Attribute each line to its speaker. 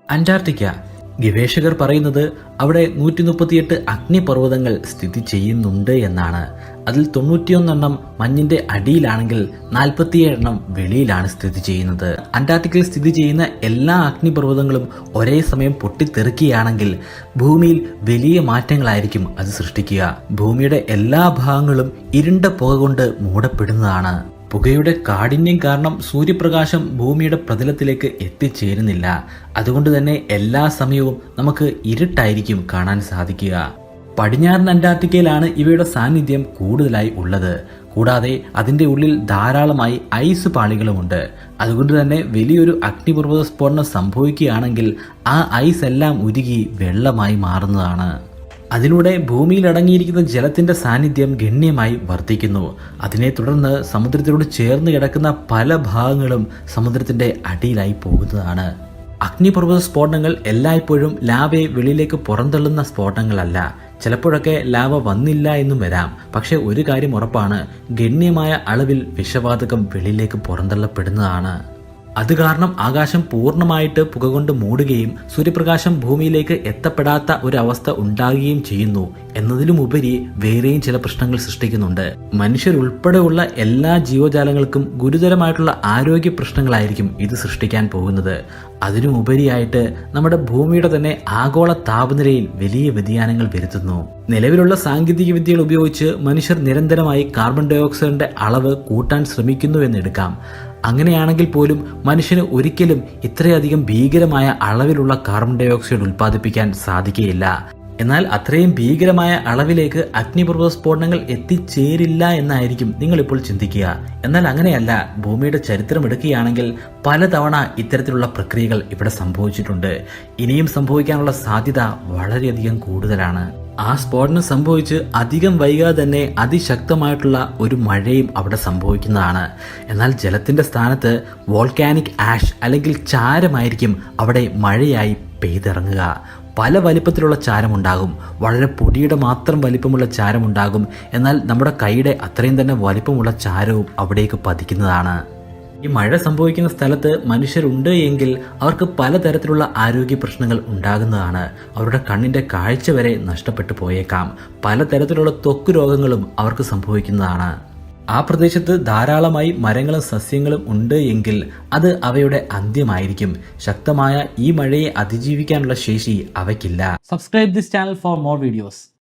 Speaker 1: Antarctica. ഗവേഷകർ പറയുന്നത് അവിടെ 138 അഗ്നിപർവ്വതങ്ങൾ സ്ഥിതി ചെയ്യുന്നുണ്ട് എന്നാണ്. അതിൽ 91 മഞ്ഞിന്റെ അടിയിലാണെങ്കിൽ 47 വെളിയിലാണ് സ്ഥിതി ചെയ്യുന്നത്. അന്റാർട്ടിക്കയിൽ സ്ഥിതി ചെയ്യുന്ന എല്ലാ അഗ്നിപർവ്വതങ്ങളും ഒരേ സമയം പൊട്ടിത്തെറിക്കുകയാണെങ്കിൽ ഭൂമിയിൽ വലിയ മാറ്റങ്ങളായിരിക്കും അത് സൃഷ്ടിക്കുക. ഭൂമിയുടെ എല്ലാ ഭാഗങ്ങളും ഇരുണ്ട പുക കൊണ്ട് മൂടപ്പെടുന്നതാണ്. പുകയുടെ കാഠിന്യം കാരണം സൂര്യപ്രകാശം ഭൂമിയുടെ പ്രതലത്തിലേക്ക് എത്തിച്ചേരുന്നില്ല. അതുകൊണ്ട് തന്നെ എല്ലാ സമയവും നമുക്ക് ഇരുട്ടായിരിക്കും കാണാൻ സാധിക്കുക. പടിഞ്ഞാറൻ അന്റാർട്ടിക്കയിലാണ് ഇവയുടെ സാന്നിധ്യം കൂടുതലായി ഉള്ളത്. കൂടാതെ അതിന്റെ ഉള്ളിൽ ധാരാളമായി ഐസ് പാളികളുമുണ്ട്. അതുകൊണ്ട് തന്നെ വലിയൊരു അഗ്നിപർവ്വത സ്ഫോടനം സംഭവിക്കുകയാണെങ്കിൽ ആ ഐസ് എല്ലാം ഉരുകി വെള്ളമായി മാറുന്നതാണ്. അതിലൂടെ ഭൂമിയിൽ അടങ്ങിയിരിക്കുന്ന ജലത്തിന്റെ സാന്നിധ്യം ഗണ്യമായി വർദ്ധിക്കുന്നു. അതിനെ തുടർന്ന് സമുദ്രത്തിനോട് ചേർന്ന് കിടക്കുന്ന പല ഭാഗങ്ങളും സമുദ്രത്തിന്റെ അടിയിലായി പോകുന്നതാണ്. അഗ്നിപർവ്വത സ്ഫോടനങ്ങൾ എല്ലായ്പ്പോഴും ലാവയെ വെളിയിലേക്ക് പുറന്തള്ളുന്ന സ്ഫോടനങ്ങളല്ല. ചിലപ്പോഴൊക്കെ ലാവ വന്നില്ല എന്നും വരാം. പക്ഷെ ഒരു കാര്യം ഉറപ്പാണ്, ഗണ്യമായ അളവിൽ വിഷവാതകം വെളിയിലേക്ക് പുറന്തള്ളപ്പെടുന്നതാണ്. അത് കാരണം ആകാശം പൂർണ്ണമായിട്ട് പുക കൊണ്ട് മൂടുകയും സൂര്യപ്രകാശം ഭൂമിയിലേക്ക് എത്തപ്പെടാത്ത ഒരു അവസ്ഥ ഉണ്ടാകുകയും ചെയ്യുന്നു. എന്നതിലുമുപരി വേറെയും ചില പ്രശ്നങ്ങൾ സൃഷ്ടിക്കുന്നുണ്ട്. മനുഷ്യരുൾപ്പെടെയുള്ള എല്ലാ ജീവജാലങ്ങൾക്കും ഗുരുതരമായിട്ടുള്ള ആരോഗ്യ പ്രശ്നങ്ങളായിരിക്കും ഇത് സൃഷ്ടിക്കാൻ പോകുന്നത്. അതിനുമുപരിയായിട്ട് നമ്മുടെ ഭൂമിയുടെ തന്നെ ആഗോള താപനിലയിൽ വലിയ വ്യതിയാനങ്ങൾ വരുത്തുന്നു. നിലവിലുള്ള സാങ്കേതിക വിദ്യകൾ ഉപയോഗിച്ച് മനുഷ്യർ നിരന്തരമായി കാർബൺ ഡൈ ഓക്സൈഡിന്റെ അളവ് കൂട്ടാൻ ശ്രമിക്കുന്നുവെന്നെടുക്കാം. അങ്ങനെയാണെങ്കിൽ പോലും മനുഷ്യന് ഒരിക്കലും ഇത്രയധികം ഭീകരമായ അളവിലുള്ള കാർബൺ ഡൈ ഓക്സൈഡ് ഉൽപ്പാദിപ്പിക്കാൻ സാധിക്കുകയില്ല. എന്നാൽ അത്രയും ഭീകരമായ അളവിലേക്ക് അഗ്നിപർവ്വത സ്ഫോടനങ്ങൾ എത്തിച്ചേരില്ല എന്നായിരിക്കും നിങ്ങളിപ്പോൾ ചിന്തിക്കുക. എന്നാൽ അങ്ങനെയല്ല. ഭൂമിയുടെ ചരിത്രം എടുക്കുകയാണെങ്കിൽ പലതവണ ഇത്തരത്തിലുള്ള പ്രക്രിയകൾ ഇവിടെ സംഭവിച്ചിട്ടുണ്ട്. ഇനിയും സംഭവിക്കാനുള്ള സാധ്യത വളരെയധികം കൂടുതലാണ്. ആ സ്ഫോടനം സംഭവിച്ച് അധികം വൈകാതെ തന്നെ അതിശക്തമായിട്ടുള്ള ഒരു മഴയും അവിടെ സംഭവിക്കുന്നതാണ്. എന്നാൽ ജലത്തിന്റെ സ്ഥാനത്ത് വോൾക്കാനിക് ആഷ് അല്ലെങ്കിൽ ചാരമായിരിക്കും അവിടെ മഴയായി പെയ്തിറങ്ങുക. പല വലിപ്പത്തിലുള്ള ചാരമുണ്ടാകും. വളരെ പൊടിയുടെ മാത്രം വലിപ്പമുള്ള ചാരമുണ്ടാകും. എന്നാൽ നമ്മുടെ കൈയുടെ അത്രയും തന്നെ വലിപ്പമുള്ള ചാരവും അവിടേക്ക് പതിക്കുന്നതാണ്. ഈ മഴ സംഭവിക്കുന്ന സ്ഥലത്ത് മനുഷ്യരുണ്ട് എങ്കിൽ അവർക്ക് പലതരത്തിലുള്ള ആരോഗ്യ പ്രശ്നങ്ങൾ ഉണ്ടാകുന്നതാണ്. അവരുടെ കണ്ണിന്റെ കാഴ്ച വരെ നഷ്ടപ്പെട്ടു പോയേക്കാം. പലതരത്തിലുള്ള ത്വക്ക് രോഗങ്ങളും അവർക്ക് സംഭവിക്കുന്നതാണ്. ആ പ്രദേശത്ത് ധാരാളമായി മരങ്ങളും സസ്യങ്ങളും ഉണ്ട് എങ്കിൽ അത് അവയുടെ അന്ത്യമായിരിക്കും. ശക്തമായ ഈ മഴയെ അതിജീവിക്കാനുള്ള ശേഷി അവയ്ക്കില്ല.
Speaker 2: Subscribe this channel for more videos.